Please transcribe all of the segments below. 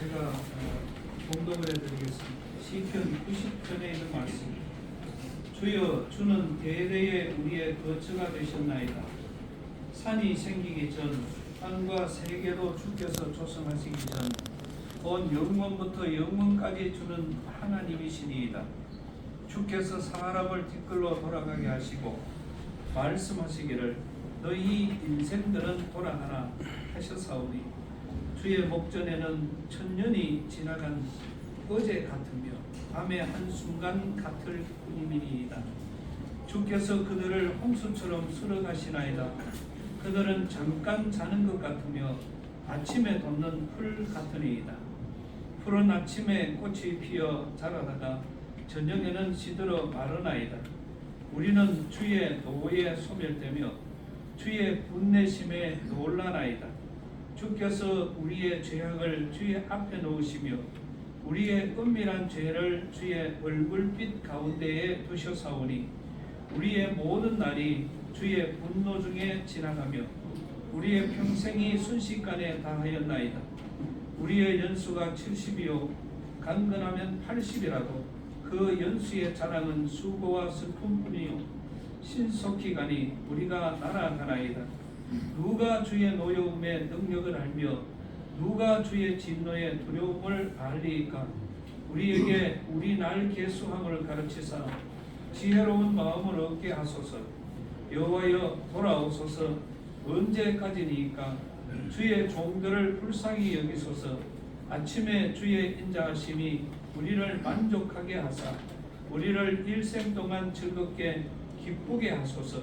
제가 봉독을 해드리겠습니다. 시편 90편에 있는 말씀. 주여, 주는 대대에 우리의 거처가 되셨나이다. 산이 생기기 전, 땅과 세계도 주께서 조성하시기 전, 온 영원부터 영원까지 주는 하나님이시니이다. 주께서 사람을 뒷걸로 돌아가게 하시고 말씀하시기를 너희 인생들은 돌아가라 하셨사오니, 주의 목전에는 천년이 지나간 어제 같으며 밤의 한순간 같을 뿐이니이다. 주께서 그들을 홍수처럼 쓸어가시나이다. 그들은 잠깐 자는 것 같으며 아침에 돋는 풀 같으니이다. 푸른 아침에 꽃이 피어 자라다가 저녁에는 시들어 마르나이다. 우리는 주의 노에 소멸되며 주의 분내심에 놀라나이다. 주께서 우리의 죄악을 주의 앞에 놓으시며 우리의 은밀한 죄를 주의 얼굴빛 가운데에 두셔사오니, 우리의 모든 날이 주의 분노 중에 지나가며 우리의 평생이 순식간에 다하였나이다. 우리의 연수가 70이요 강건하면 80이라도 그 연수의 자랑은 수고와 슬픔뿐이요 신속히 가니 우리가 날아가나이다. 누가 주의 노여움의 능력을 알며 누가 주의 진노의 두려움을 알리이까? 우리에게 우리 날 계수함을 가르치사 지혜로운 마음을 얻게 하소서. 여호와여, 돌아오소서. 언제까지니까? 주의 종들을 불쌍히 여기소서. 아침에 주의 인자하심이 우리를 만족하게 하사 우리를 일생 동안 즐겁게 기쁘게 하소서.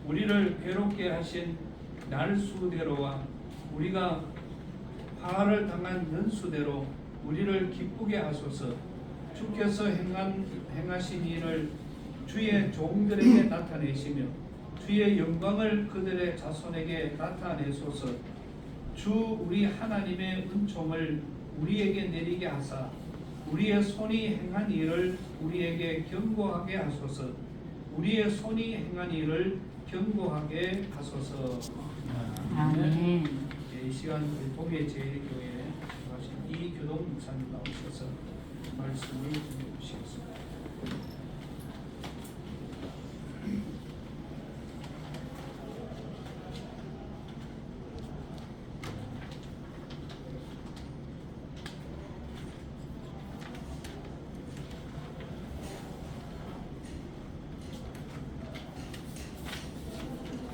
우리를 괴롭게 하신 날수대로와 우리가 화를 당한 연수대로 우리를 기쁘게 하소서. 주께서 행하신 일을 주의 종들에게 나타내시며 주의 영광을 그들의 자손에게 나타내소서. 주 우리 하나님의 은총을 우리에게 내리게 하사 우리의 손이 행한 일을 우리에게 경고하게 하소서. 우리의 손이 행한 일을 경고하게 하소서. 아멘. 이 시간 동해 제일교회 이교동 목사님 나오셔서 말씀을 전해 주시겠습니다.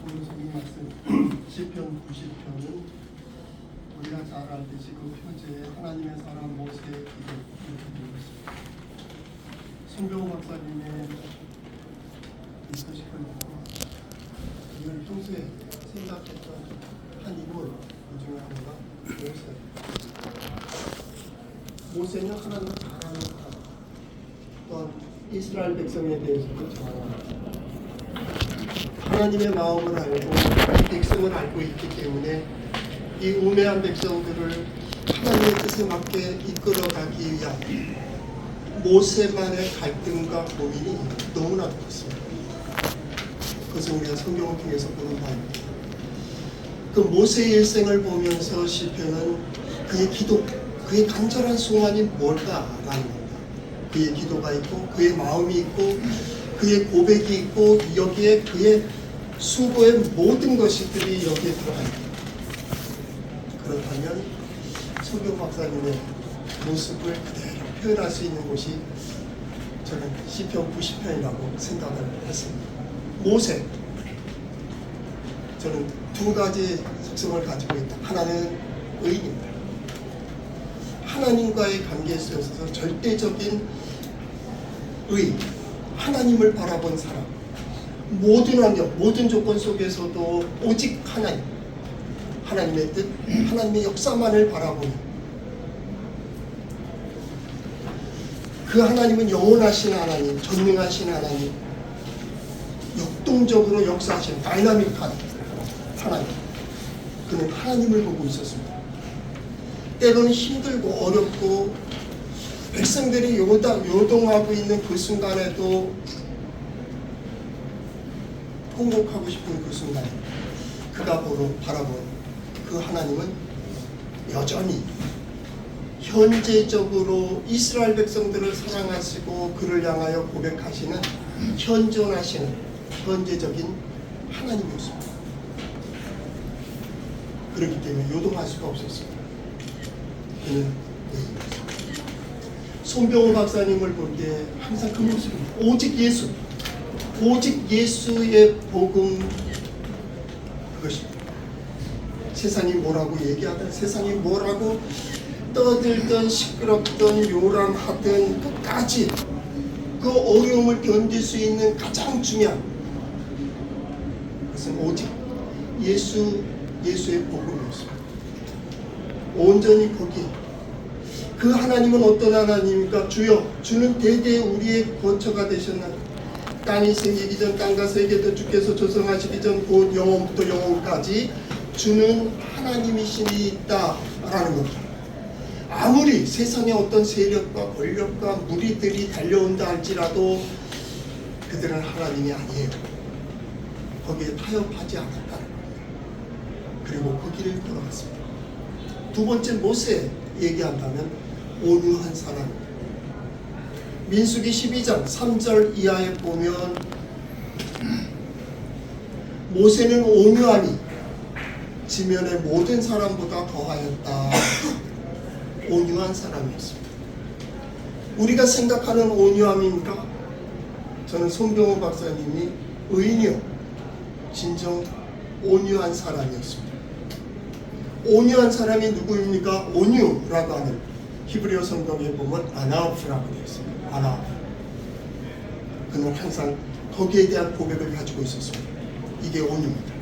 오늘 성경 말씀 시편 90편은 우리가 잘 알듯이 그 표제에 하나님의 사람 모세의 기도 이렇게 되어 있습니다. 송병호 박사님의 이 시편입니다. 이걸 평소에 생각했던 한 인물 그 중에 하나가 모세는 하나님을 잘 아는 사람, 또한 이스라엘 백성에 대해서도 잘 알아요. 하나님의 마음을 알고 백성을 알고 있기 때문에 이 우매한 백성들을 하나님의 뜻에 맞게 이끌어가기 위한 모세만의 갈등과 고민이 너무나 컸습니다. 그것은 우리가 성경을 통해서 보는 바입니다. 그 모세의 일생을 보면서 시편은 그의 기도, 그의 간절한 소원이 뭘까라는 겁니다. 그의 기도가 있고 그의 마음이 있고 그의 고백이 있고 여기에 그의 수고의 모든 것들이 여기에 들어가 있습니다. 그렇다면 송경 박사님의 모습을 그대로 표현할 수 있는 곳이 저는 시편 90편이라고 생각을 했습니다. 모세, 저는 두 가지 속성을 가지고 있다. 하나는 의인입니다. 하나님과의 관계에 있어서 절대적인 의, 하나님을 바라본 사람, 모든 환경, 모든 조건 속에서도 오직 하나님, 하나님의 뜻, 하나님의 역사만을 바라보는 그 하나님은 영원하신 하나님, 전능하신 하나님, 역동적으로 역사하신 다이나믹한 하나님. 그는 하나님을 보고 있었습니다. 때로는 힘들고 어렵고 백성들이 요동하고 있는 그 순간에도 통곡하고 싶은 그 순간에 그가 바라본 그 하나님은 여전히 현재적으로 이스라엘 백성들을 사랑하시고 그를 향하여 고백하시는 현존하시는 현재적인 하나님이었습니다. 그렇기 때문에 요동할 수가 없었습니다. 그는 손병호 박사님을 볼 때 항상 그 모습입니다. 오직 예수, 오직 예수의 복음, 그것입니다. 세상이 뭐라고 얘기하든, 세상이 뭐라고 떠들든 시끄럽든 요란하든 끝까지 그 어려움을 견딜 수 있는 가장 중요한 것은 오직 예수의 복음이었습니다. 온전히 거기에 그 하나님은 어떤 하나님입니까? 주여, 주는 대대 우리의 거처가 되셨나니 땅이 생기기 전 땅과 세계도 주께서 조성하시기 전 곧 영원부터 영원까지 주는 하나님이시니이다 라는 겁니다. 아무리 세상의 어떤 세력과 권력과 무리들이 달려온다 할지라도 그들은 하나님이 아니에요. 거기에 타협하지 않았다는 겁니다. 그리고 그 길을 걸어갔습니다. 두 번째 모세 얘기한다면 온유한 사람입니다. 민수기 12장 3절 이하에 보면 모세는 온유함이 지면의 모든 사람보다 더하였다. 온유한 사람이었습니다. 우리가 생각하는 온유함입니까? 저는 손병호 박사님이 의인이요 진정 온유한 사람이었습니다. 온유한 사람이 누구입니까? 온유라고 하는 히브리어 성경에 보면 아나우프라고 되어 있습니다. 아나우프. 그는 항상 거기에 대한 고백을 가지고 있었습니다. 이게 온유입니다.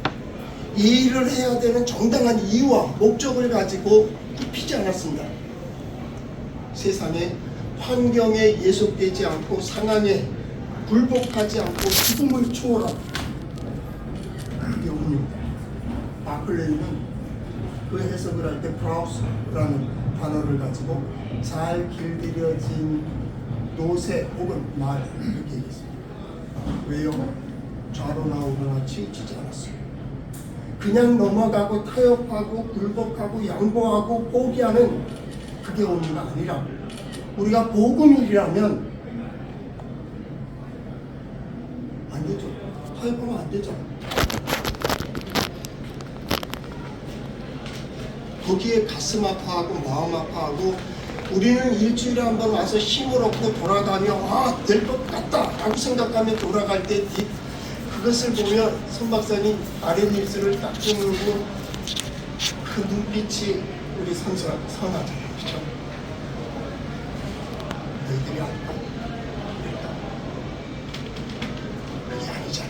이 일을 해야 되는 정당한 이유와 목적을 가지고 굽히지 않았습니다. 세상의 환경에 예속되지 않고 상황에 굴복하지 않고 죽음을 초월한 이게 온유입니다. 바클레이는 그 해석을 할 때 브라우스라는 단어를 가지고 잘 길들여진 노새 혹은 말 이렇게 얘기했습니다. 왜요? 좌로 나오거나 치우치지 않았어요. 그냥 넘어가고 타협하고 굴복하고 양보하고 포기하는 그게 온유가 아니라 우리가 복음이라면 안 되죠. 타협하면 안 되죠. 거기에 가슴 아파하고 마음 아파하고 우리는 일주일에 한 번 와서 힘을 얻고 돌아가며 될 것 같다 라고 생각하며 돌아갈 때 그것을 보면 손 박사님 아랫입술을 딱 주무르고 그 눈빛이 우리 선하잖아요. 그렇죠? 너희들이 알까? 그게 아니잖아.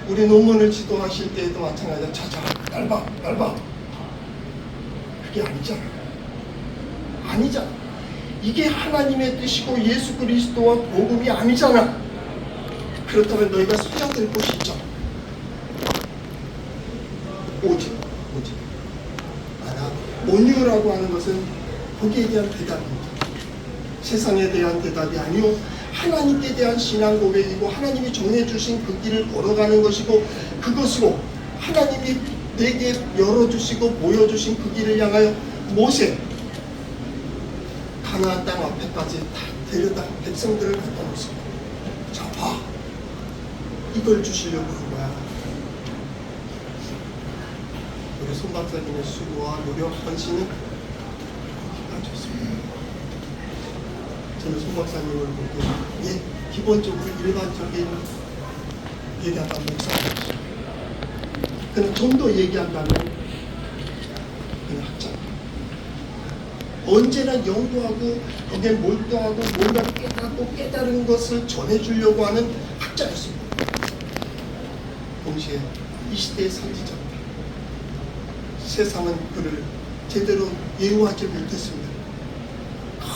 우리 논문을 지도하실 때에도 마찬가지야. 자자 얇아 그게 아니잖아. 아니잖아. 이게 하나님의 뜻이고 예수 그리스도와 복음이 아니잖아. 그렇다면 너희가 서야 될 곳이 있죠. 오직 온유라고 하는 것은 거기에 대한 대답입니다. 세상에 대한 대답이 아니요 하나님께 대한 신앙 고백이고 하나님이 정해주신 그 길을 걸어가는 것이고 그것으로 하나님이 내게 열어주시고 보여주신 그 길을 향하여 모세 가나안 땅 앞에까지 다 데려다 백성들을 갖다 놓습니다. 자 봐, 이걸 주시려고 한 거야. 우리 손 박사님의 수고와 노력, 헌신은 여기까지 습니다. 저는 손 박사님을 보고 기본적으로 일반적인 얘기하다 목사입니다. 그는 좀 더 얘기한다면 그는 학자입니다. 언제나 연구하고 거기에 몰두하고 뭔가 깨닫고 깨달은 것을 전해주려고 하는 학자였습니다. 동시에 이 시대의 선지자입니다. 세상은 그를 제대로 예우하지 못했습니다.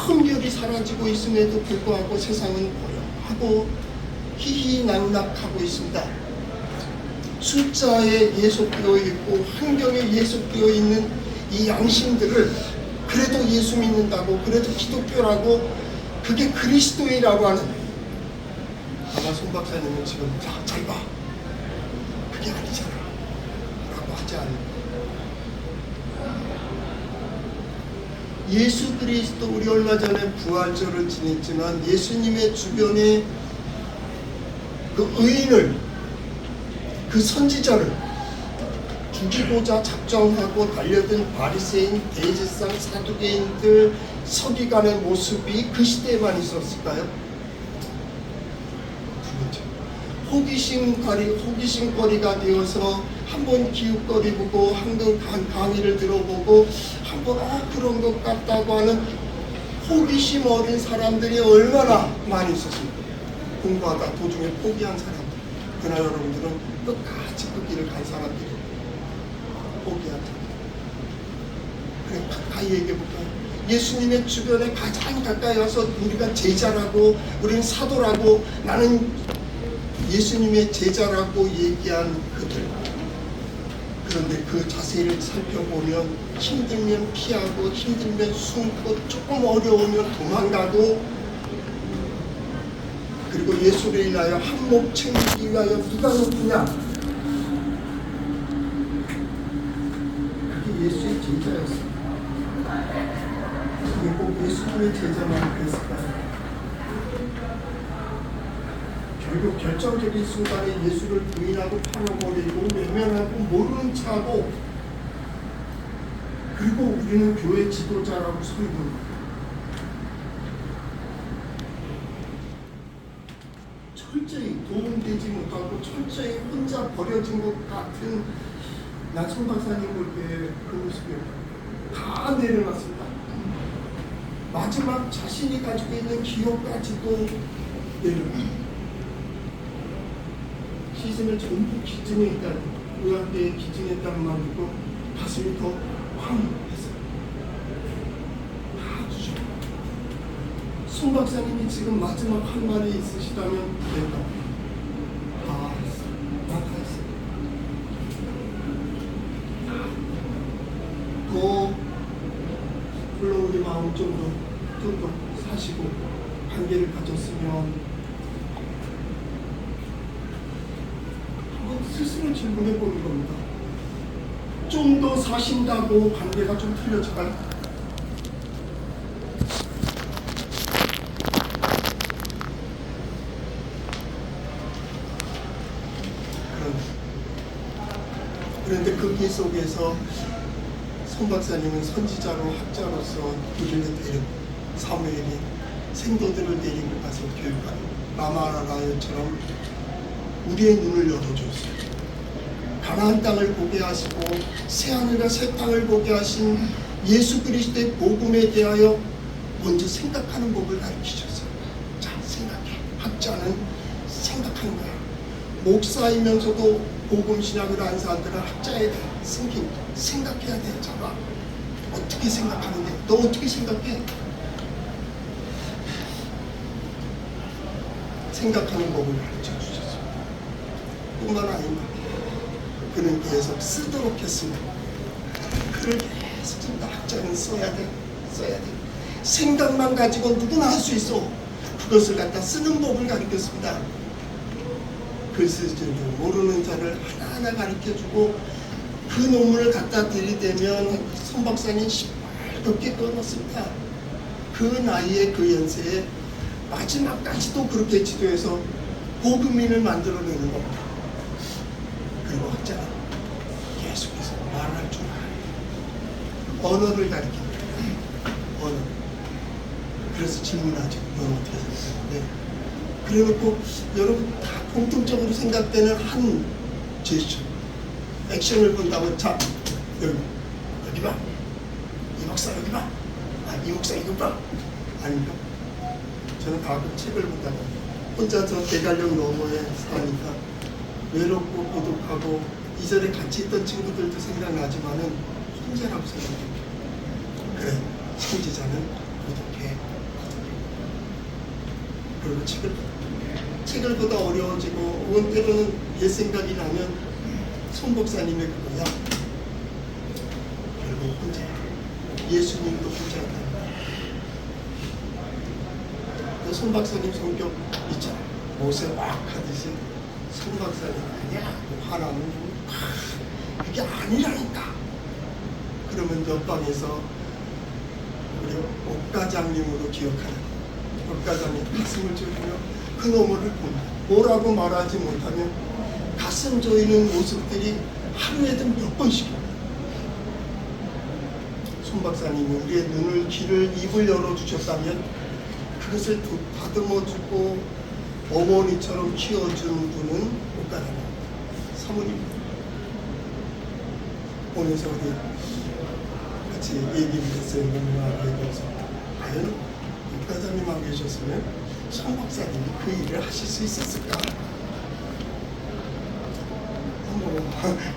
큰 별이 사라지고 있음에도 불구하고 세상은 고요하고 희희낙낙하고 있습니다. 숫자에 예속되어 있고 환경에 예속되어 있는 이 양심들을 그래도 예수 믿는다고 그래도 기독교라고 그게 그리스도이라고 하는 아마 손 박사님은 지금 잘 봐. 그게 아니잖아 라고 하지 않을까. 예수 그리스도, 우리 얼마 전에 부활절을 지냈지만 예수님의 주변에 그 의인을, 그 선지자를 죽이고자 작정하고 달려든 바리새인, 대제사장, 사두개인들, 서기관의 모습이 그 시대에만 있었을까요? 호기심거리가 되어서 한번 기웃거리고 한번 강의를 들어보고 한번 그런 것 같다고 하는 호기심 어린 사람들이 얼마나 많이 있었습니까? 공부하다 도중에 포기한 사람들. 그러나 여러분들은 끝까지 그 길을 간 사람들이 포기하다. 그래, 가까이 얘기해볼까요? 예수님의 주변에 가장 가까이 와서 우리가 제자라고, 우리는 사도라고, 나는 예수님의 제자라고 얘기한 그들. 그런데 그 자세를 살펴보면 힘들면 피하고, 힘들면 숨고, 조금 어려우면 도망가고, 그리고 예수를 인하여 한몫 챙기기 위하여 누가 높으냐? 그게 예수의 제자였어요. 그게 꼭 예수님의 제자만 그랬을까요? 결국 결정적인 순간에 예수를 부인하고 팔아버리고 외면하고 모르는 척하고, 그리고 우리는 교회 지도자라고 소리합니다. 철저히 도움되지 못하고 철저히 혼자 버려진 것 같은 나성 박사님 볼 때 그 모습이에요. 다 내려놨습니다. 마지막 자신이 가지고 있는 기억까지도 내려놨습니다. 시즌을 전부 기증했다는, 의학계에 기증했다는 말 듣고 가슴이 더 황했어요. 다 주죠. 손 박사님이 지금 마지막 한 말이 있으시다면 내가 다 했어요. 다 했어요. 더 물론 우리 마음 좀 더 사시고 관계를 가졌으면 스스로 질문해 보는 겁니다. 좀 더 사신다고 관계가 좀 틀려질까요? 그런데 그 길 속에서 손 박사님은 선지자로 학자로서 우리를 데리고, 사무엘이 생도들을 데리고 가서 교육하는 라마라요처럼 우리의 눈을 열어줬어요. 가나안 땅을 보게 하시고 새하늘과 새 땅을 보게 하신 예수 그리스도의 복음에 대하여 먼저 생각하는 법을 가르치셨어요. 자, 생각해. 학자는 생각하는 거야. 목사이면서도 복음 신학을 한 사람들은 학자에 대해 생각해야 돼. 자가 어떻게 생각하는데? 너 어떻게 생각해? 생각하는 법을 가르쳐 주셨어요. 뿐만 아니라 그는 계속 쓰도록 했습니다. 글을 계속 쓴다. 학자는 써야 돼. 생각만 가지고 누구나 할 수 있어. 그것을 갖다 쓰는 법을 가르쳤습니다. 글 쓸 줄 모르는 자를 하나하나 가르쳐주고, 그 논문을 갖다 들이대면 손 박사님 시뻘겋게 끊었습니다. 그 나이에, 그 연세에 마지막까지도 그렇게 지도해서 복음인을 만들어내는 겁니다. 그리고 학자는 계속해서 말할 줄 알아요. 언어를 가르칩니다. 언어. 그래서 질문하죠. 넌 어떻게 생각하는데? 그래놓고 여러분 다 공통적으로 생각되는 한 제스처, 액션을 본다고, 자, 여기 봐. 이 목사 여기 봐. 이 목사 이거 봐. 아닌가? 저는 가끔 책을 보다가 혼자서 대관령 너머에 사니까 외롭고 고독하고 이전에 같이 있던 친구들도 생각나지만은 혼자라고 생각해요. 그래, 선지자는 고독해. 그리고 책을 보다 어려워지고, 혹은 때로는 옛 생각이 나면 손 목사님의 그거야. 결국 혼자. 예수님도 혼자다. 손 박사님 성격 있잖아. 모세 막 하듯이 손 박사님 아니야. 화나면 그게 아니라니까. 그러면 옆방에서 옥과장님으로 기억하는 옥과장님 가슴을 조이며 그 너머를 본다. 뭐라고 말하지 못하면 가슴 조이는 모습들이 하루에도 몇 번씩. 손 박사님이 우리의 눈을, 귀를, 입을 열어주셨다면 그것을 다듬어주고 어머니처럼 키워준 분은 옥과장님 사모님. 오면서 우리 같이 얘기를 했어요. 누나에 대해서. 과연 옥과장님 안 계셨으면 손 박사님이 그 일을 하실 수 있었을까?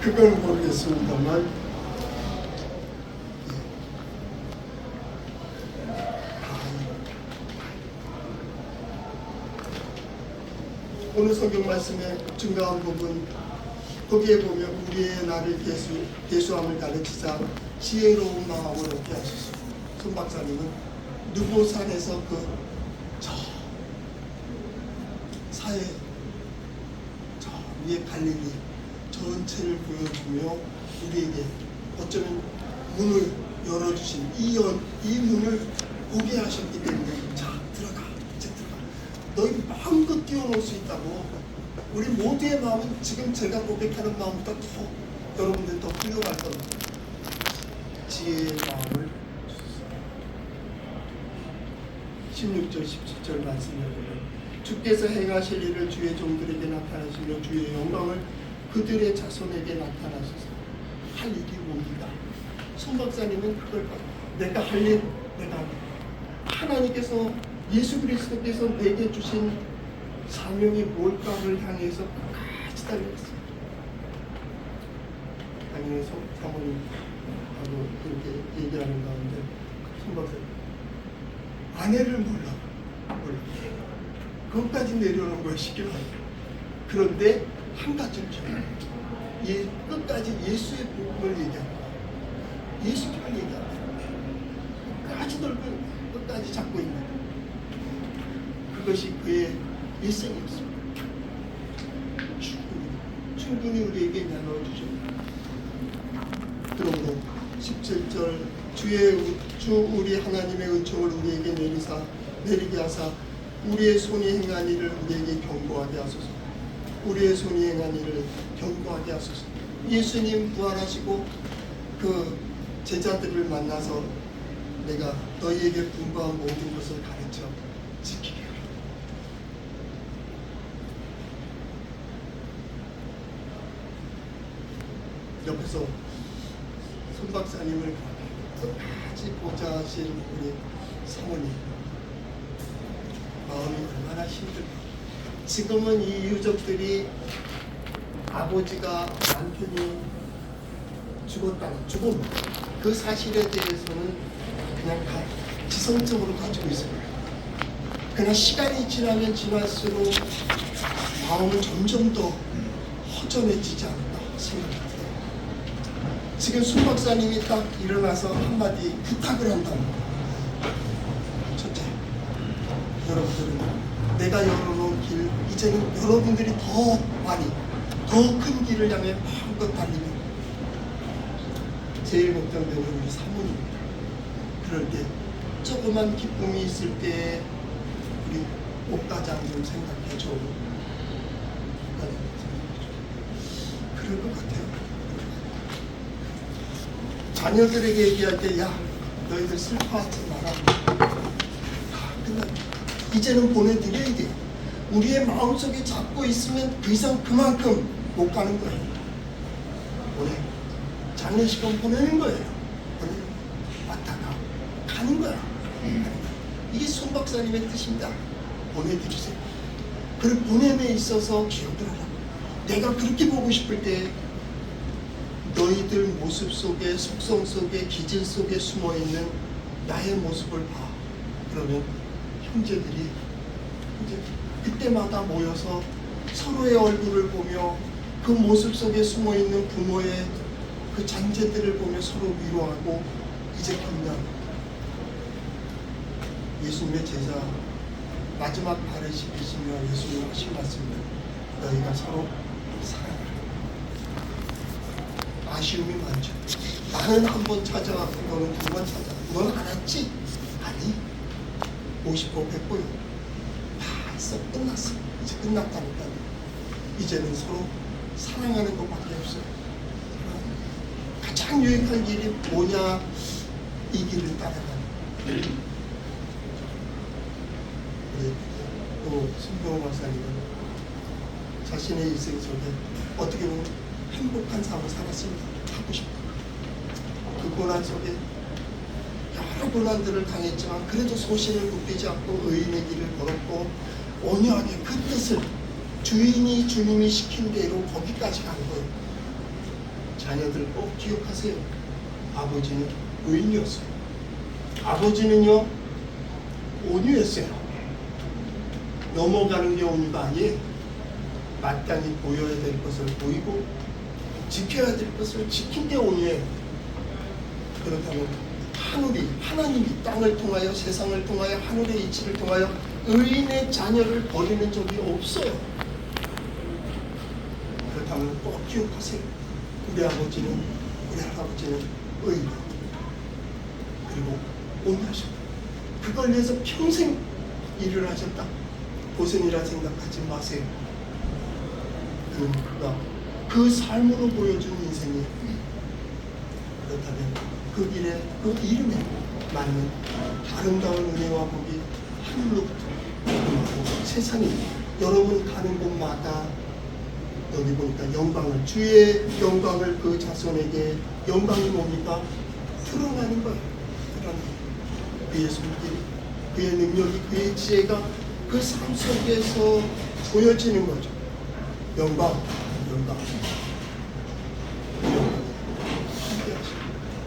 그건 모르겠습니다만 오늘 성경 말씀의 중간 부분 거기에 보면 우리의 나를 대수함을 가르치자 지혜로운 마음을 얻게 하소서. 손 박사님은 누보산에서 저 사해 저 위에 갈릴리 전체를 보여주며 우리에게 어쩌면 문을 열어주신 이 문을 보게 하셨기 때문에 자 들어가 이제 들어가 너희 마음껏 뛰어놀 수 있다고. 우리 모두의 마음은 지금 제가 고백하는 마음보다 더 여러분들 더 훌륭할 겁니다. 지혜의 마음을 주셨어요. 16절 17절 말씀을 보면 주께서 행하실 일을 주의 종들에게 나타나시며 주의 영광을 그들의 자손에게 나타나셔서 할 일이 뭡니다. 손 박사님은 그걸 봐요. 내가 할 일, 내가 하나님께서 예수 그리스도께서 내게 주신 사명이 뭘까를 향해서 끝까지 달려갔어요. 당연히 사모님하고 그렇게 얘기하는 가운데 손 박사님 아내를 몰라. 그것까지 내려오는 거예요. 쉽게 말해요. 그런데 한 가지를 줘요. 끝까지 예수의 복음을 얘기합니다. 예수님을 얘기합니다. 끝까지 들고 끝까지 잡고 있는 그것이 그의 일생이었습니다. 충분히 우리에게 나눠주십니다. 그러므로 17절 주 우리 하나님의 은총을 우리에게 내리게 하사 우리의 손이 행한 일을 우리에게 경고하게 하소서. 우리의 손이 행한 일을 경고하게 하소서. 예수님 부활하시고 그 제자들을 만나서 내가 너희에게 분부한 모든 것을 가르쳐 지키게 하라. 옆에서 손 박사님을 끝까지 보자 하신 우리 사모님 마음이 얼마나 힘들까. 지금은 이 유족들이 아버지가 남편이 죽었다는 죽음 그 사실에 대해서는 그냥 다 지성적으로 가지고 있습니다. 그러나 시간이 지나면 지날수록 마음은 점점 더 허전해지지 않을까 생각합니다. 지금 손 박사님이 딱 일어나서 한마디 부탁을 한답니다. 첫째, 여러분들은 내가 열어놓은 길, 이제는 여러분들이 더 많이, 더 큰 길을 향해 마음껏 달리면 제일 걱정되는 우리 사모님입니다. 그럴 때 조그만 기쁨이 있을 때 우리 옥과장 좀 생각해줘. 그럴 것 같아요. 자녀들에게 얘기할 때 야 너희들 슬퍼하지 마라. 끝나. 이제는 보내드려야 돼. 우리의 마음속에 잡고 있으면 그 이상 그만큼 못 가는 거예요. 장례식은 보내는 거예요. 왔다가 가는 거야. 이게 손 박사님의 뜻입니다. 보내드리세요. 그 보냄에 있어서 기억을 하라. 내가 그렇게 보고 싶을 때 너희들 모습 속에, 속성 속에, 기질 속에 숨어있는 나의 모습을 봐. 그러면 형제들이 이제 그때마다 모여서 서로의 얼굴을 보며 그 모습 속에 숨어있는 부모의 그 잔재들을 보며 서로 위로하고 이제 그냥 예수님의 제자 마지막 발을 씻기시며 예수님 하신 말씀입니다. 너희가 서로 사랑하라. 아쉬움이 많죠. 나는 한 번 찾아왔고 너는 두 번 찾아왔고 너는 알았지? 아니 50호 100호요. 다 썩 끝났어. 이제 끝났다니까요. 이제는 서로 사랑하는 것밖에 없어요. 가장 유익한 길이 뭐냐? 이 길을 따라가는. 또 손병호 박사님은 자신의 인생 속에 어떻게 보면 행복한 삶을 살았습니다. 하고 싶다. 그 고난 속에 여러 고난들을 당했지만 그래도 소신을 굽히지 않고 의인의 길을 걸었고 온유하게 그 뜻을 주님이 시킨 대로 거기까지 간 거예요. 자녀들 꼭 기억하세요. 아버지는 의인이었어요. 아버지는요 온유했어요. 넘어가는 게 온유가 아니에요. 마땅히 보여야 될 것을 보이고 지켜야 될 것을 지킨 게 온유해요. 그렇다면 하나님이 땅을 통하여 세상을 통하여 하늘의 이치를 통하여 의인의 자녀를 버리는 적이 없어요. 그렇다면 꼭 기억하세요. 우리 아버지는 우리 할아버지는 의인 그리고 온유하셨다. 그걸 위해서 평생 일을 하셨다. 고생이라 생각하지 마세요. 그가 그 삶으로 보여준 인생이에요. 그렇다면 그 길에 그 이름에 맞는 아름다운 은혜와 복이 하늘로부터 임하고 세상이 여러분 가는 곳마다 여기 보니까 영광을 주의 영광을 그 자손에게 영광이 뭡니까? 드러나는 거예요. 드러나는 그의 손길, 그의 능력이 그의 지혜가 그 삶 속에서 보여지는 거죠. 영광.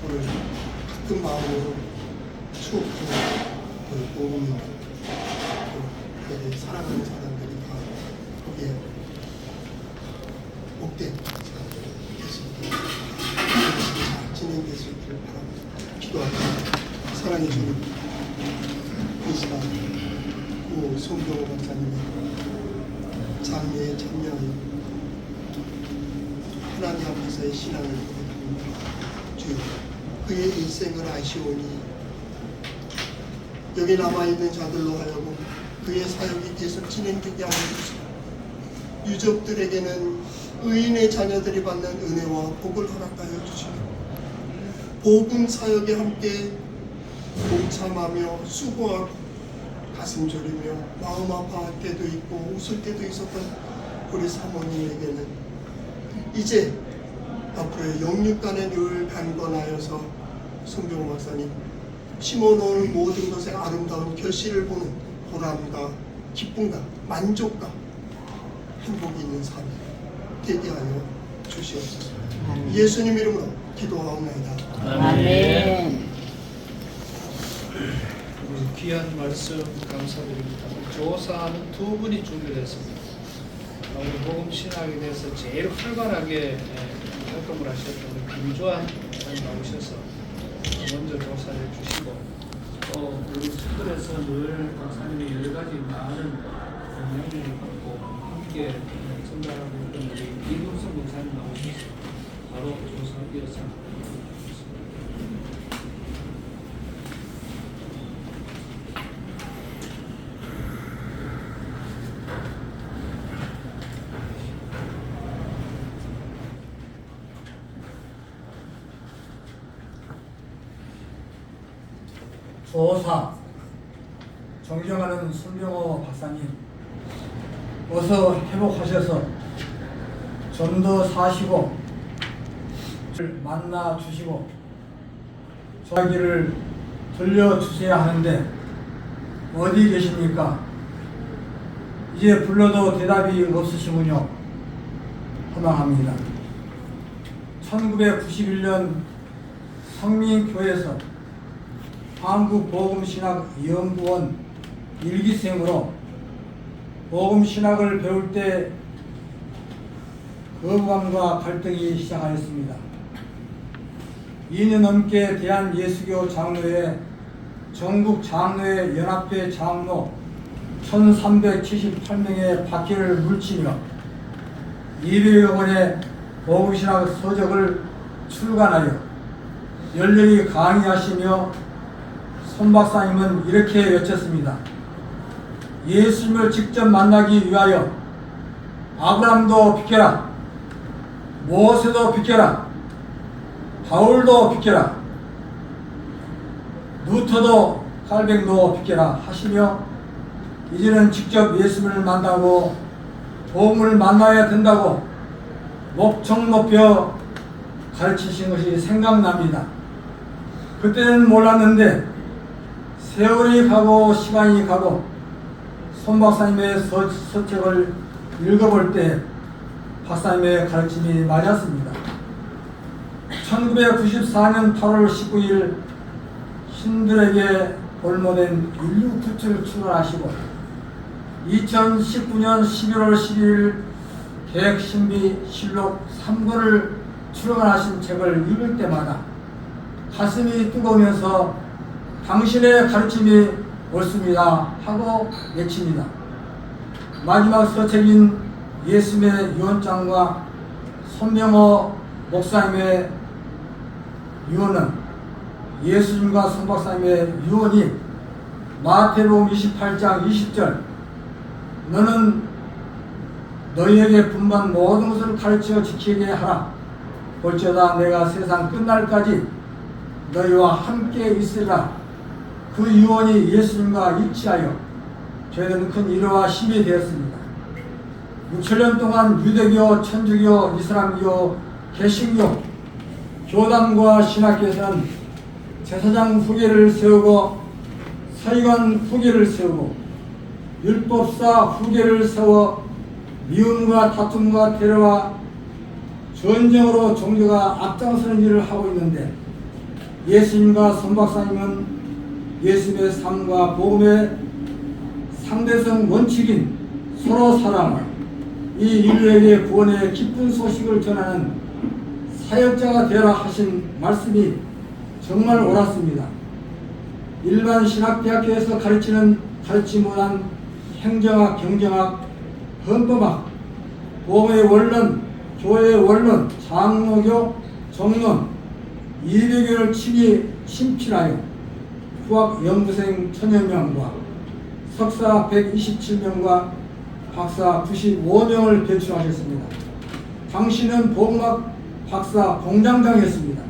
오늘 같은 마음으로 추억하는 그 복음을 사랑하는 사람들이 다 거기에 복된 됐습니다. 진행됐기를 바랍니다. 기도합니다. 사랑해 주님, 이 시간 고 손병호 박사님의 장례에 참여하여 하나님 앞에서의 신앙을 고백합니다. 주여, 그의 일생을 아시오니 여기 남아있는 자들로 하여금 그의 사역이 계속 진행되게 하여 주시고 유족들에게는 의인의 자녀들이 받는 은혜와 복을 허락하여 주시고 복음 사역에 함께 동참하며 수고하고 가슴 졸이며 마음 아파할 때도 있고 웃을 때도 있었던 우리 사모님에게는 이제 앞으로의 영육간에 늘 간건하여서 손병호 박사님 심어놓은 모든 것의 아름다운 결실을 보는 보람과 기쁨과 만족과 행복이 있는 삶이 되게 하여 주시옵소서. 예수님 이름으로 기도하옵나이다. 아멘. 귀한 말씀 감사드립니다. 조사하는 두 분이 준비됐습니다. 우리 복음 신학에 대해서 제일 활발하게 활동을 하셨던 김주환 나오셔서 먼저 조사해 주시고 또 우리 특별해서 늘 박사님의 여러 가지 많은 영향을 받고 함께 전달하고 있던 우리 이동성 목사님 나오셔서 바로 조사 이어서 조사 존경하는 손병호 박사님, 어서 회복하셔서 좀 더 사시고 만나 주시고 이야기를 들려주셔야 하는데 어디 계십니까? 이제 불러도 대답이 없으시군요. 허망합니다. 1991년 성민교회에서 한국복음신학연구원 1기생으로 복음신학을 배울 때 거부감과 갈등이 시작하였습니다. 2년 넘게 대한예수교 장로회 전국 장로회 연합회 장로 1378명의 박해를 물치며 200여 권의 복음신학 서적을 출간하여 열렬히 강의하시며 손 박사님은 이렇게 외쳤습니다. 예수님을 직접 만나기 위하여 아브라함도 비켜라, 모세도 비켜라, 바울도 비켜라, 루터도 칼뱅도 비켜라 하시며 이제는 직접 예수님을 만나고 복음을 만나야 된다고 목청 높여 가르치신 것이 생각납니다. 그때는 몰랐는데 세월이 가고 시간이 가고 손 박사님의 서책을 읽어볼 때 박사님의 가르침이 맞았습니다. 1994년 8월 19일 신들에게 볼모된 인류 구출을 출발하시고 2019년 11월 12일 계획신비실록 3권을 출간하신 책을 읽을 때마다 가슴이 뜨거우면서 당신의 가르침이 옳습니다 하고 외칩니다. 마지막 서책인 예수님의 유언장과 손명호 목사님의 유언은 예수님과 손 박사님의 유언이 마태복음 28장 20절 너는 너희에게 분반 모든 것을 가르쳐 지키게 하라. 볼지어다 내가 세상 끝날까지 너희와 함께 있으리라. 그 유언이 예수님과 일치하여 저희들은 큰 위로와 힘이 되었습니다. 6,7년 동안 유대교, 천주교, 이슬람교, 개신교, 교단과 신학교에서는 제사장 후계를 세우고 서기관 후계를 세우고 율법사 후계를 세워 미움과 다툼과 테러와 전쟁으로 종교가 앞장서는 일을 하고 있는데 예수님과 손 박사님은 예수님의 삶과 복음의 상대성 원칙인 서로 사랑을 이 인류에게 구원의 기쁜 소식을 전하는 사역자가 되라 하신 말씀이 정말 옳았습니다. 일반 신학대학교에서 가르치보다는 행정학, 경정학, 헌법학, 복음의 원론, 교회의 원론, 장로교, 정론, 이대교를 침필하여 후학 연구생 1000여 명과 석사 127명과 박사 95명을 배출하셨습니다. 당신은 복음학 박사 공장장이었습니다.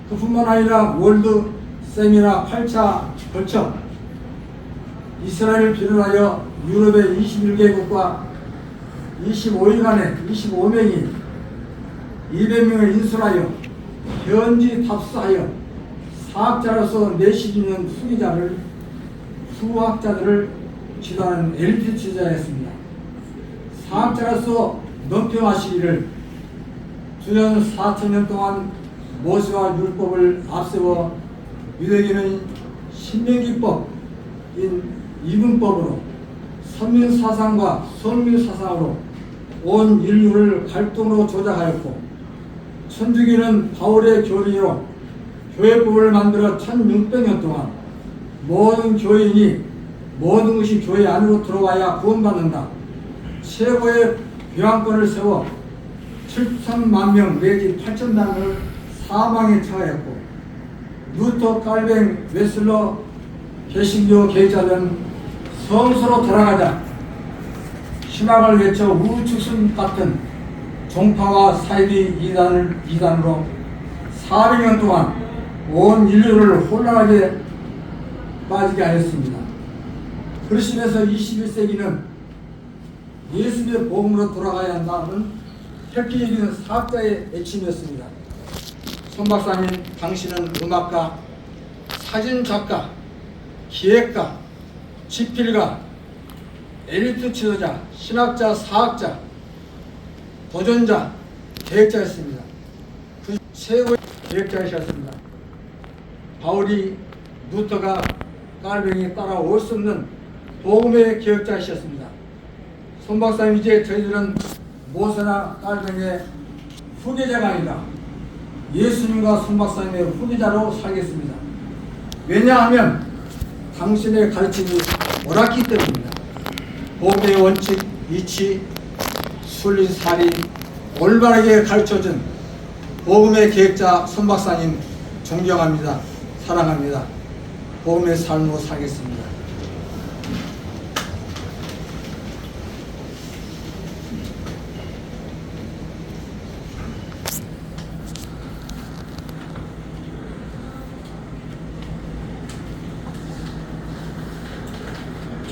그뿐만 아니라 월드 세미나 8차 걸쳐 이스라엘을 비롯하여 유럽의 21개국과 25일간에 25명이 200명을 인솔하여 현지 탑수하여 사학자로서 내실 있는 후학자들을 지도하는 엘리트 지도자였습니다. 사학자로서 논평하시기를 주전 4,000년 동안 모세와 율법을 앞세워 유대교는 신명기법인 이분법으로 선민사상과 선민사상으로 온 인류를 갈등으로 조작하였고 천주교는 바울의 교리로 교회법을 만들어 1600년 동안 모든 교인이 모든 것이 교회 안으로 들어와야 구원받는다. 최고의 교황권을 세워 7천만 명 내지 8천만 명을 사망에 처하였고 루터, 칼뱅, 웨슬러, 개신교 계자들은 성서로 돌아가자 신학을 외쳐 우주승 같은 종파와 사이비 이단으로 400년 동안 온 인류를 혼란하게 빠지게 하였습니다. 그러시면서 21세기는 예수님의 복음으로 돌아가야 한다는 획기적인 사학자의 애침이었습니다. 손 박사님, 당신은 음악가, 사진작가, 기획가, 집필가, 엘리트 지도자, 신학자, 사학자, 도전자, 계획자였습니다. 그 최고의 계획자이셨습니다. 바울이, 루터가, 깔뱅이 따라올 수 없는 복음의 계획자이셨습니다. 손 박사님, 이제 저희들은 모세나 깔뱅이의 후계자가 아니라 예수님과 손 박사님의 후계자로 살겠습니다. 왜냐하면 당신의 가르침이 옳았기 때문입니다. 복음의 원칙, 이치, 순리, 살이 올바르게 가르쳐준 복음의 계획자 손 박사님 존경합니다. 사랑합니다. 복음의 삶으로 살겠습니다.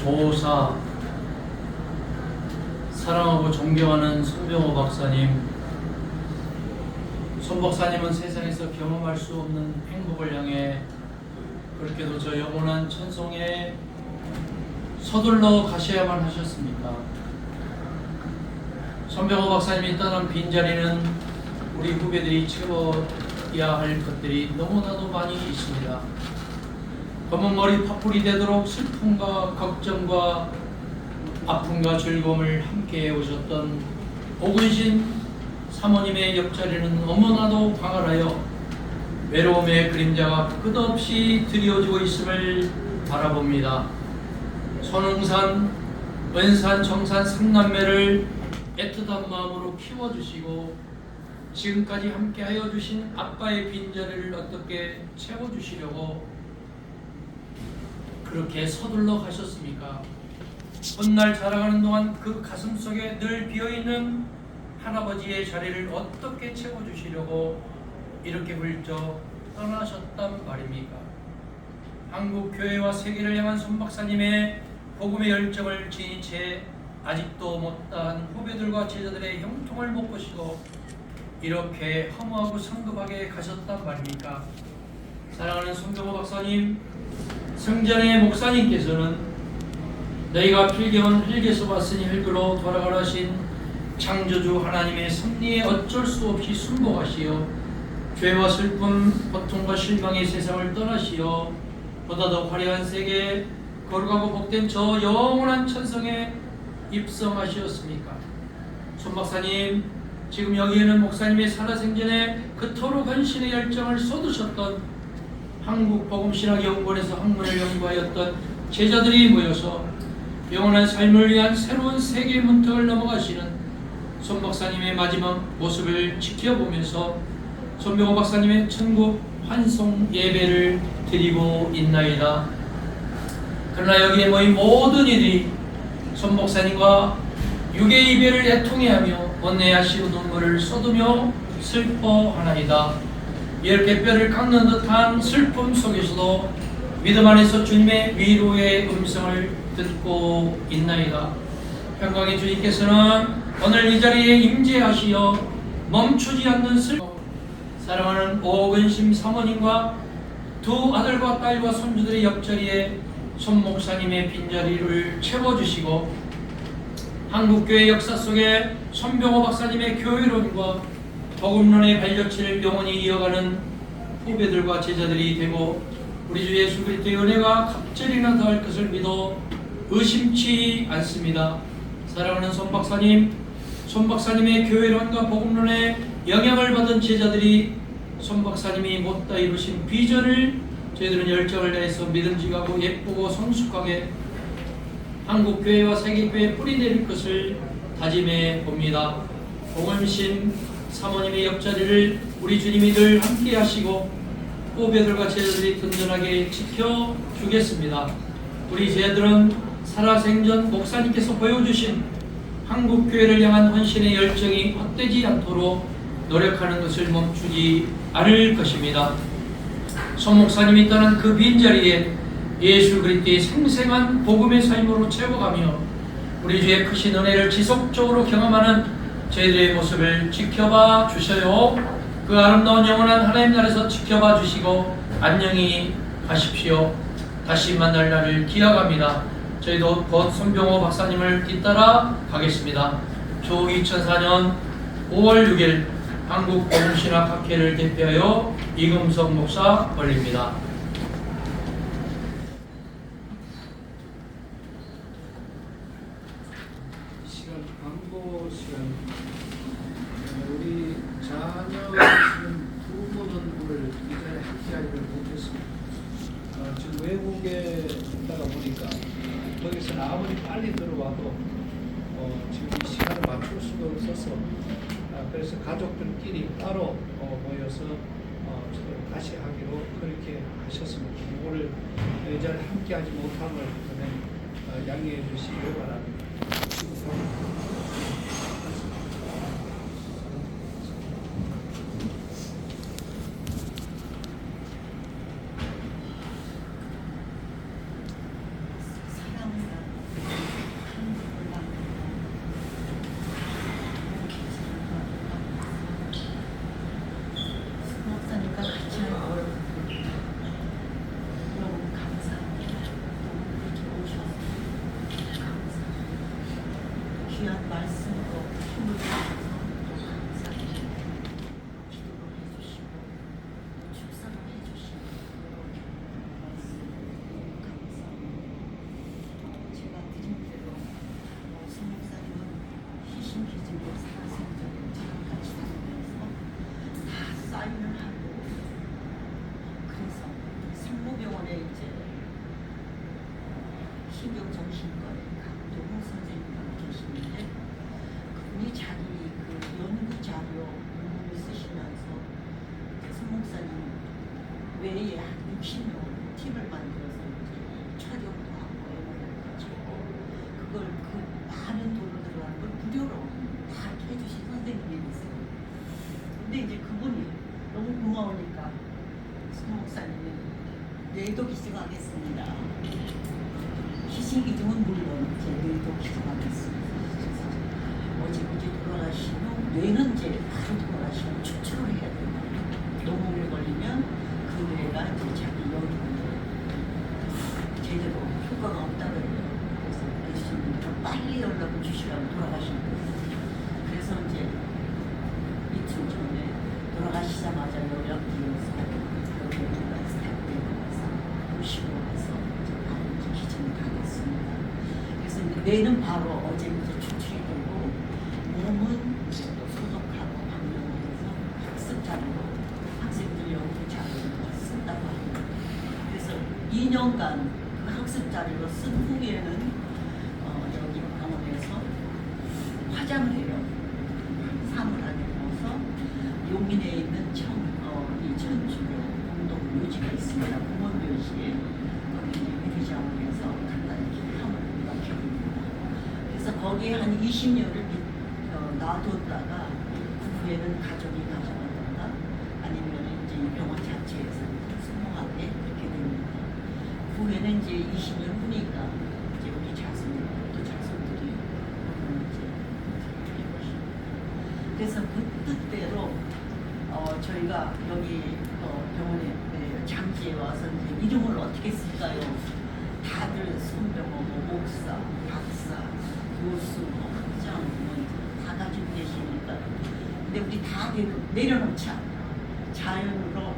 조사 사랑하고 존경하는 손병호 박사님, 손 박사님은 세상에서 경험할 수 없는 행복을 향해 그렇게도 저 영원한 천성에 서둘러 가셔야만 하셨습니까? 손병호 박사님이 떠난 빈자리는 우리 후배들이 채워야 할 것들이 너무나도 많이 있습니다. 검은 머리 파풀이 되도록 슬픔과 걱정과 아픔과 즐거움을 함께 오셨던 오근신 사모님의 옆자리는 너무나도 광활하여 외로움의 그림자가 끝없이 드리워지고 있음을 바라봅니다. 손흥산, 은산, 정산 3남매를 애틋한 마음으로 키워주시고 지금까지 함께하여 주신 아빠의 빈자리를 어떻게 채워주시려고 그렇게 서둘러 가셨습니까? 훗날 자라가는 동안 그 가슴 속에 늘 비어있는 할아버지의 자리를 어떻게 채워주시려고 이렇게 훌쩍 떠나셨단 말입니까? 한국 교회와 세계를 향한 손 박사님의 복음의 열정을 지닌 채 아직도 못다한 후배들과 제자들의 형통을 못 보시고 이렇게 허무하고 성급하게 가셨단 말입니까? 사랑하는 손병호 박사님, 성전의 목사님께서는 너희가 필경은 흙에서 왔으니 흙으로 돌아가라 하신 창조주 하나님의 섭리에 어쩔 수 없이 순복하시어 죄와 슬픔, 고통과 실망의 세상을 떠나시어 보다 더 화려한 세계, 거룩하고 복된 저 영원한 천성에 입성하시었습니까? 손 박사님, 지금 여기에는 목사님의 살아생전에 그토록 헌신의 열정을 쏟으셨던 한국복음신학연구원에서 학문을 연구하였던 제자들이 모여서 영원한 삶을 위한 새로운 세계의 문턱을 넘어가시는 손 박사님의 마지막 모습을 지켜보면서 손병호 박사님의 천국 환송 예배를 드리고 있나이다. 그러나 여기에 모인 모든 이들이 손 박사님과 육의 이별을 애통해하며 원내하시고 눈물을 쏟으며 슬퍼하나이다. 이렇게 뼈를 깎는 듯한 슬픔 속에서도 믿음 안에서 주님의 위로의 음성을 듣고 있나이다. 평강의 주님께서는 오늘 이 자리에 임재하시어 멈추지 않는 슬픔, 사랑하는 오근심 사모님과 두 아들과 딸과 손주들의 옆자리에 손 목사님의 빈자리를 채워주시고 한국교회 역사 속에 손병호 박사님의 교회론과 복음론의 발자취를 영원히 이어가는 후배들과 제자들이 되고 우리 주 예수 그리스도의 은혜가 갑절이나 더할 것을 믿어 의심치 않습니다. 사랑하는 손 박사님, 손 박사님의 교회론과 복음론에 영향을 받은 제자들이 손 박사님이 못다 이루신 비전을 저희들은 열정을 다해서 믿음직하고 예쁘고 성숙하게 한국교회와 세계교회에 뿌리내릴 것을 다짐해 봅니다. 오근신 사모님의 옆자리를 우리 주님이 늘 함께 하시고 후배들과 제자들이 든든하게 지켜주겠습니다. 우리 제자들은 살아생전 목사님께서 보여주신 한국교회를 향한 헌신의 열정이 헛되지 않도록 노력하는 것을 멈추지 않을 것입니다. 손 목사님이 떠난 그 빈자리에 예수 그리스도의 생생한 복음의 삶으로 채워가며 우리 주의 크신 은혜를 지속적으로 경험하는 저희들의 모습을 지켜봐 주셔요. 그 아름다운 영원한 하나님 나라에서 지켜봐 주시고 안녕히 가십시오. 다시 만날 날을 기약합니다. 저희도 곧 손병호 박사님을 뒤따라 가겠습니다. 조 2004년 5월 6일 한국복음신학학회를 대표하여 이금석 목사 올립니다. 시간 광고 시간. 우리 자녀이신 두 분은 오늘 이 자리에 함께하지를 못했습니다. 지금 외국에 있다가 보니까 거기서는 아무리 빨리 들어와도 지금 이 시간을 맞출 수가 없어서 그래서 가족들끼리 따로 모여서 다시 하기로 그렇게 하셨습니다. 오늘 이 자리에 함께하지 못함을 양해해 주시기 바랍니다. 목사님과 같이 하는 걸 너무 감사합니다. 너무 이렇게 오셔서 감사합니다. 귀한 말씀으로 힘을 주셔서 또 감사합니다. 기도를 해주시고 축사를 해주시고 감사합니다. 제가 드린 대로 송 목사님은 희신기증으로 살아생전에 저랑 같이 살면서 다 사인을 하고 그래서 성모병원에 이제 신경정신과의 강동호 선생님이 계시는데 그분이 자기 그 연구 자료 논문을 쓰시면서 송 목사님 외에 한 60명 팀을 만들어서 이제 촬영도 하고 MR도 찍고 그걸 그 많은 돈을 들어간 걸 무료로 다 해주신 선생님이 있어요. 근데 이제 그분이 너무 고마우니까 송 목사님이 뇌도 기증하겠습니다. 희생기증은 물론 이제 뇌도 기증하겠습니다. 그래서 어제 돌아가신 후 뇌는 이제 바로 돌아가시면 추출을 해야 돼요. 너무 오래 걸리면 그 뇌가 이제 자기 연구에 제대로 효과가 없다고 해요. 그래서 예수님께서 빨리 연락을 주시라고 돌아가신 거예요. 그래서 이제 이틀 전에 돌아가시자마자 연락드려서 여기 누가 스태프에 가서 모시고 와서 이제 바로 이제 기증을 하겠습니다. 그래서 이제 뇌는 바로 어제 이제 추출이 되고 몸은 이제 또 소독하고 방역을 해서 학습 자료로 학생들 연구 자료를 쓴다고 합니다. 그래서 2년간 그 학습 자료로 쓴 후에는 여기 병원에서 화장을 해요. 사물함에 넣어서 용인에 있는 이 천주교 공동 묘지가 있습니다. 공원묘지에 거기 이제 유리장을 해서 간단히 기함을 맡겨봅니다. 그래서 거기에 한 20년을 놔뒀다가 그 후에는 가족이 가져가던가 아니면 이제 이 병원 자체에서 수용하게 그렇게 됩니다. 그 후에는 이제 20년 후니까 이제 우리 자손들이 이제 그래서 그 뜻대로 저희가 여기 병원에 장지에 와서 이제 이름을 어떻게 쓸까요? 다들 손병호, 목사, 박사, 교수, 학장 다 가지고 계시니까 근데 우리 다 내려놓자 자연으로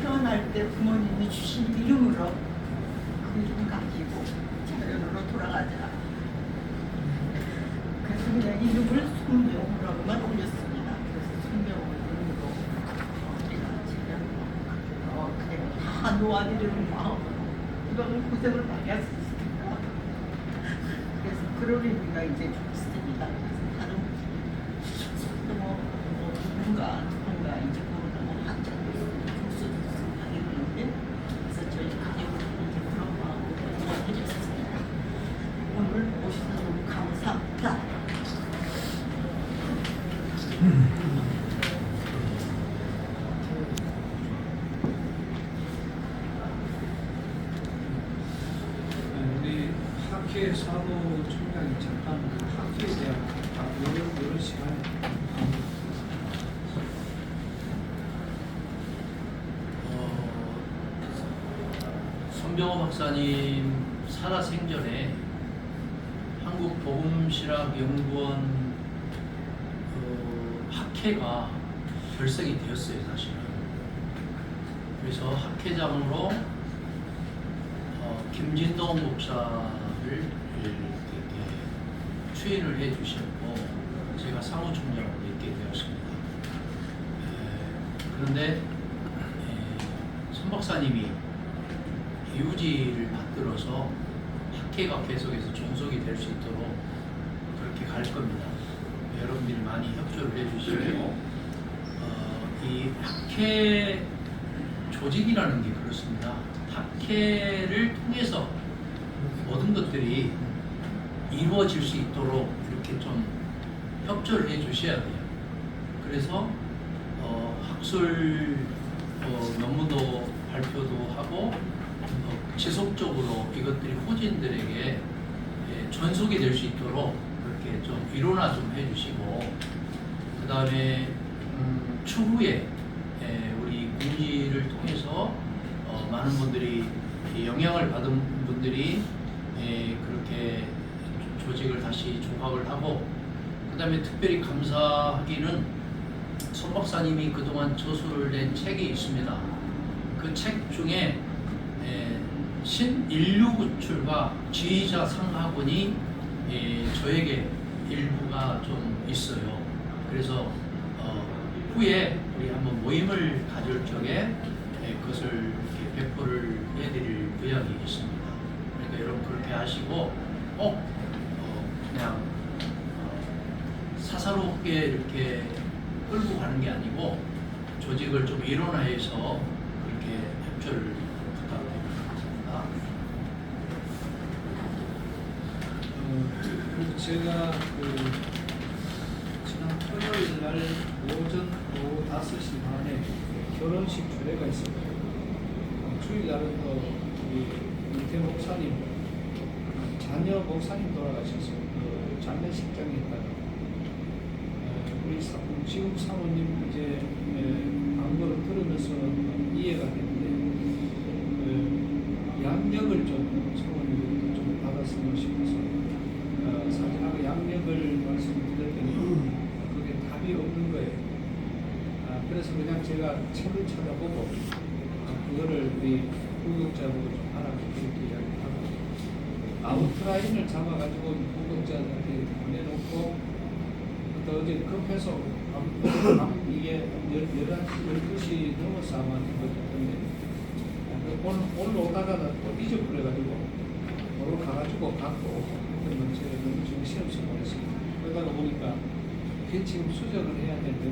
태어날 때 부모님이 주신 이름으로 그 이름 가지고 자연으로 돌아가자. 그래서 그냥 이름을 손병호라고만 올렸습니다. 그래서 손병호 이름으로 그냥 다 놓아드리는 마음으로 이거는 고생을 많이 했습니다. 그래서 그런 의미가 이제 좀 있습니다. 그래서 다른 손병호 누군가 이제 모르는 학자도 있습니다. 그래서 저희 가족으로 이제 그런 마음으로 해주셨습니다. 오늘 오셔서 너무 감사합니다. 우리 학회 사무총장이 잠깐 학회에 대한 이런 시간에 손병호 박사님 살아생전에 한국복음실학연구원 학회가 결성이 되었어요, 사실은. 그래서 학회장으로 김진동 목사를 이렇게 추인을 해주셨고 제가 사무총장으로 있게 되었습니다. 그런데 손 박사님이 비유지를 만들어서 학회가 계속해서 존속이 될 수 있도록 그렇게 갈 겁니다. 여러분들이 많이 협조를 해주시고 이 학회 조직이라는 게 그렇습니다. 학회를 통해서 모든 것들이 이루어질 수 있도록 이렇게 좀 협조를 해주셔야 돼요. 그래서 학술 논문도 발표도 하고 지속적으로 이것들이 후진들에게 전속이 될 수 있도록 그렇게 좀 위로나 좀 해주시고, 그 다음에 추후에 우리 공지를 통해서 많은 분들이 영향을 받은 분들이 그렇게 조직을 다시 조각을 하고, 그 다음에 특별히 감사하기는 손 박사님이 그동안 저술을 낸 책이 있습니다. 그 책 중에 신인류구출과 지휘자 상하군이 저에게 일부가 좀 있어요. 그래서 후에 우리 한번 모임을 가질 적에 그것을 이렇게 배포를 해드릴 의향이 있습니다. 그러니까 여러분 그렇게 하시고 꼭 그냥 사사롭게 이렇게 끌고 가는 게 아니고 조직을 좀 일원화해서 그렇게 협조를 부탁드립니다. 그리고 제가 지난 토요일 날 오전 오후 5시 반에 결혼식 주례가 있었고요. 주일 날은 또 우리 이태 목사님, 자녀 목사님 돌아가셔서 그 장례식장에 있다가 우리 지금 사모님 이제 광고를 들으면서 이해가 되는데 양력을 좀 사모님이 좀 받았으면 싶어서 사진하고 양력을 말씀드렸더니 그게 답이 없는 거예요. 그래서 그냥 제가 책을 찾아보고 그거를 우리 구독자분들 좀 하라고 그렇게 이야기하고 아웃라인을 잡아가지고 구독자들한테 보내놓고 또 어제 급해서 이게 12시 넘어서 아마 그랬는데 오늘 오다가 또 잊어버려가지고 오늘 가가지고 갖고 그러면 제가 너무 정신없이 보냈습니다. 그러다가 보니까 지금 수정을 해야 되는데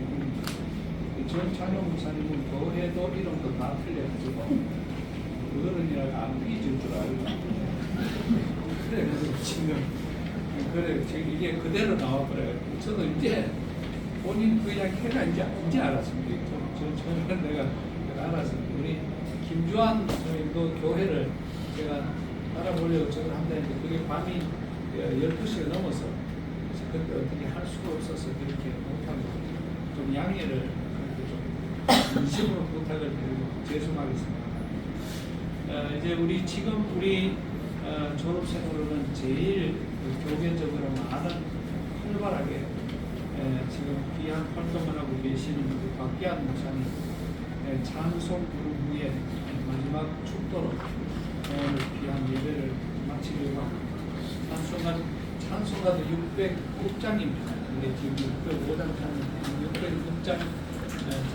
전 찬용 목사님은 더 해도 이런 거 다 틀려가지고 그거는이라고 안 잊을 줄 알고 그래가지고 지금 이게 그대로 나와버려요. 저도 이제 본인 그 이야기가 이제 알았습니다. 저는 내가 알았습니다. 우리 김주환 선생님도 교회를 제가 알아보려고 저를 한다는데 그게 밤이 12시가 넘어서 그때 어떻게 할 수가 없어서 그렇게 못하고 좀 양해를 좀 진심으로 부탁을 드리고 죄송하겠습니다. 이제 우리 졸업생으로는 제일 교계적으로 많은 활발하게 지금 귀한 활동을 하고 계시는 우리 박기환 목사님 찬송 부름 후에 마지막 축도로 오늘 귀한 예배를 마치려고 합니다. 찬송가도 609장입니다. 근데 지금 605장 찬송, 606장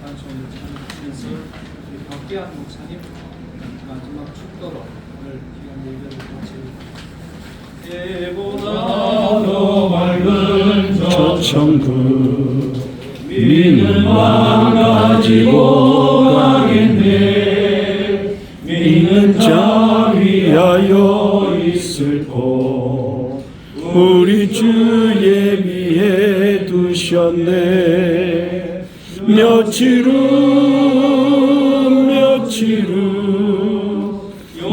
찬송을 찬송하면서 우리 박기환 목사님 마지막 축도로 오늘 귀한 예배를 마치려고 해보다 더 맑은 저 천국 믿음만 가지고 가겠네. 믿는 자 위하여 있을 곳 우리 주 예비해 두셨네. 며칠 후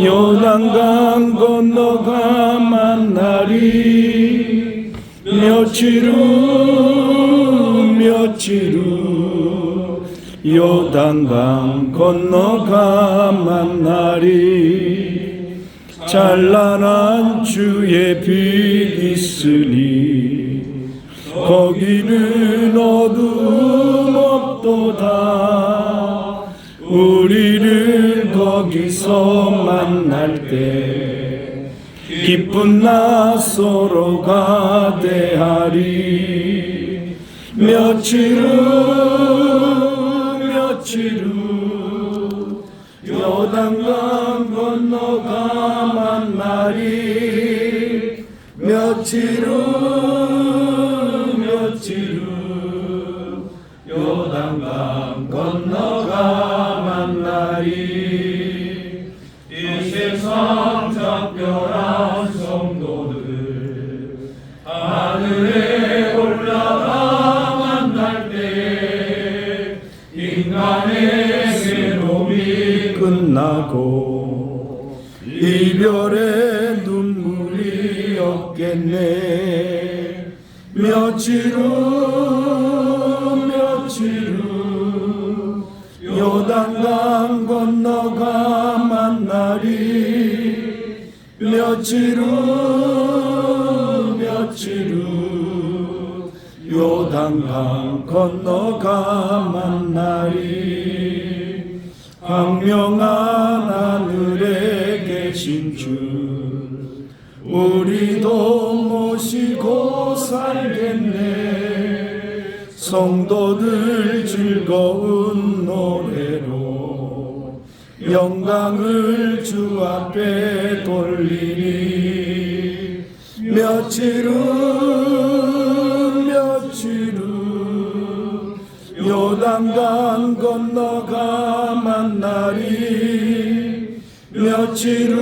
요단강 건너가 만나리. 며칠 후 요단강 건너가 만나리. 찬란한 주의 빛 있으니 거기는 어둠 없도다. 우리를 거기서 만날 때 기쁜 낯서로가 대하리. 며칠 후 요단강 건너가 만나리 며칠 후 요단강 건너가 만나리 이 세상 작별한 성도들 하늘에 올라가 만날 때 인간의 괴로움이 끝나고 이별의 눈물이 없겠네. 며칠 후 요단강 건너가 만나리 며칠 후 요단강 건너가 만나리 광명한 하늘에 계신 주 우리도 모시고 살겠네. 성도들 즐거운 노래로 영광을 주 앞에 돌리니 며칠 후 요단강 건너가 만나리 며칠 후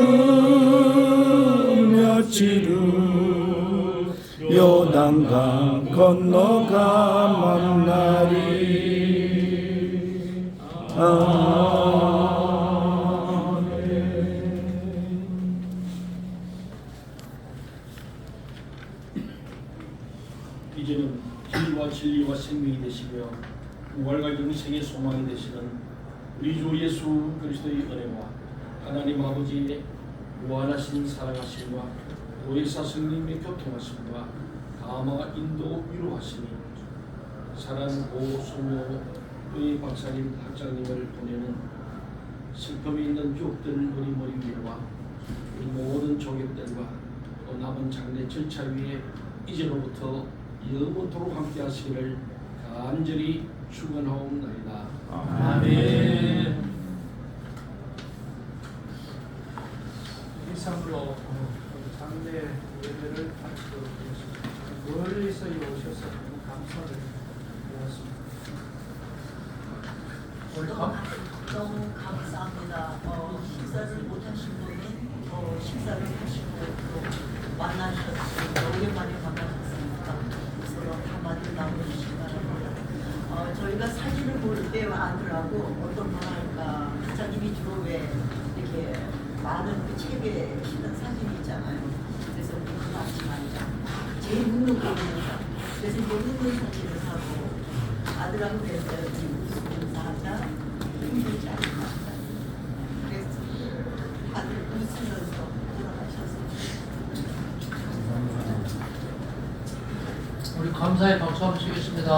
요단강 건너가 만나리. 이제는 길과 진리와 생명이 되시며 부활과 영생의 소망이 되시는 우리 주 예수 그리스도의 은혜와 하나님 아버지의 무한하신 사랑하심과 보혜사 성령님의 교통하심과 감화 인도 위로하심이 사랑고 소묘의 박사님 학장님을 보내는 슬픔이 있는 유혹들 우리 머리 위와 우리 모든 조객들과 또 남은 장례 절차 위에 이제로부터 영원토록 함께 하시기를 간절히 축원하옵나이다. 아멘. 이상으로 장례 예배를 마치도록 하겠습니다. 멀리서 오셔서 너무 감사를 드렸습니다. 너무 감사합니다. 식사를 못하신 분은 식사를 하시고 또 만나셨습니다. 오랜만에 만나셨습니다. 서로 한마디 나누시기 바랍니다. 저희가 사진을 볼 때 아들하고 어떤 말할까 사장님이 주로 왜 이렇게 많은 그 책에 실은 사진이 있잖아요. 그래서 우리 그거 하지 말자. 제일 묻는 거 있는 사. 그래서 이거 묻는 사진을 사고 아들하고 그랬어요. 무슨 사자 힘들지 않다. 그래서 아들 웃으면서 돌아가셨습니다. 우리 감사의 박수 한번 치겠습니다.